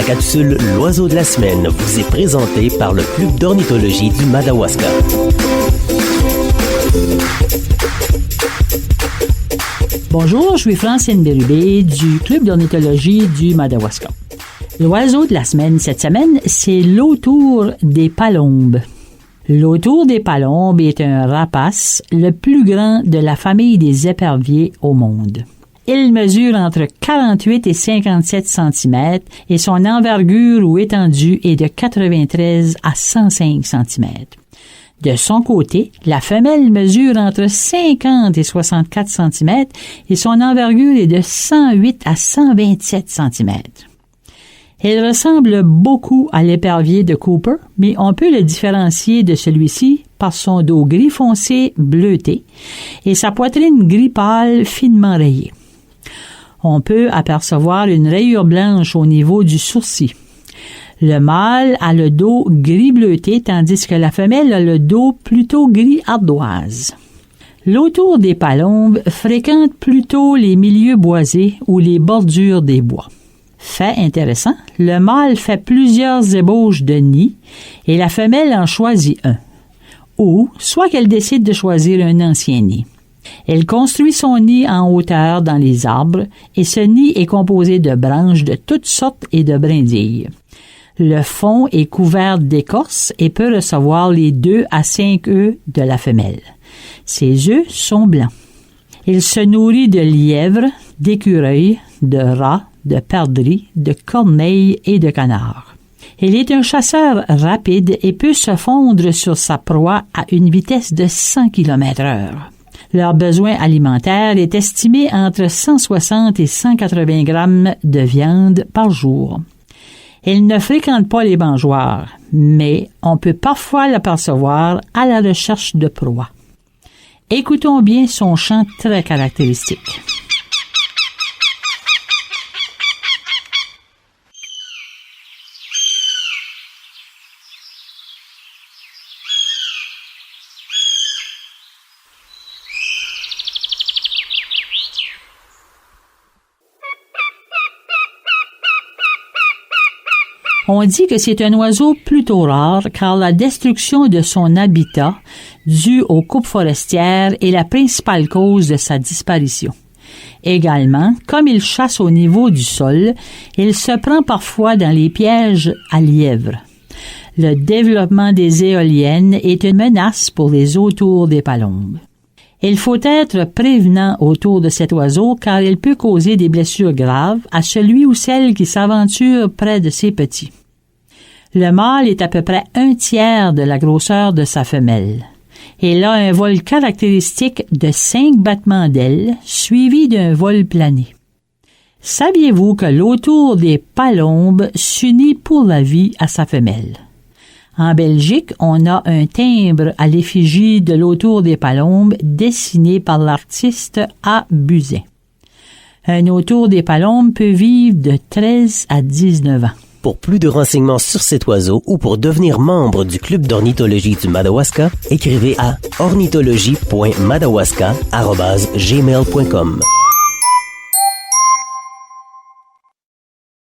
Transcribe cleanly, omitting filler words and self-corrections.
capsule L'Oiseau de la semaine vous est présentée par le Club d'ornithologie du Madawaska. Bonjour, je suis Francine Bérubé du Club d'ornithologie du Madawaska. L'oiseau de la semaine cette semaine, c'est l'autour des palombes. L'autour des palombes est un rapace, le plus grand de la famille des éperviers au monde. Il mesure entre 48 et 57 cm et son envergure ou étendue est de 93 à 105 cm. De son côté, la femelle mesure entre 50 et 64 cm et son envergure est de 108 à 127 cm. Elle ressemble beaucoup à l'épervier de Cooper, mais on peut le différencier de celui-ci par son dos gris foncé bleuté et sa poitrine gris pâle finement rayée. On peut apercevoir une rayure blanche au niveau du sourcil. Le mâle a le dos gris bleuté, tandis que la femelle a le dos plutôt gris ardoise. L'autour des palombes fréquente plutôt les milieux boisés ou les bordures des bois. Fait intéressant, le mâle fait plusieurs ébauches de nids et la femelle en choisit un. Ou soit qu'elle décide de choisir un ancien nid. Elle construit son nid en hauteur dans les arbres et ce nid est composé de branches de toutes sortes et de brindilles. Le fond est couvert d'écorce et peut recevoir les 2 à 5 œufs de la femelle. Ses œufs sont blancs. Il se nourrit de lièvres, d'écureuils, de rats, de perdrix, de corneilles et de canards. Il est un chasseur rapide et peut se fondre sur sa proie à une vitesse de 100 km/h. Leur besoin alimentaire est estimé entre 160 et 180 grammes de viande par jour. Il ne fréquente pas les mangeoires, mais on peut parfois l'apercevoir à la recherche de proies. Écoutons bien son chant très caractéristique. On dit que c'est un oiseau plutôt rare car la destruction de son habitat due aux coupes forestières est la principale cause de sa disparition. Également, comme il chasse au niveau du sol, il se prend parfois dans les pièges à lièvres. Le développement des éoliennes est une menace pour les autours des palombes. Il faut être prévenant autour de cet oiseau car il peut causer des blessures graves à celui ou celle qui s'aventure près de ses petits. Le mâle est à peu près 1/3 de la grosseur de sa femelle. Il a un vol caractéristique de 5 battements d'ailes suivi d'un vol plané. Saviez-vous que l'autour des palombes s'unit pour la vie à sa femelle? En Belgique, on a un timbre à l'effigie de l'autour des palombes dessiné par l'artiste A. Buzet. Un autour des palombes peut vivre de 13 à 19 ans. Pour plus de renseignements sur cet oiseau ou pour devenir membre du Club d'ornithologie du Madawaska, écrivez à ornithologie.madawaska@gmail.com.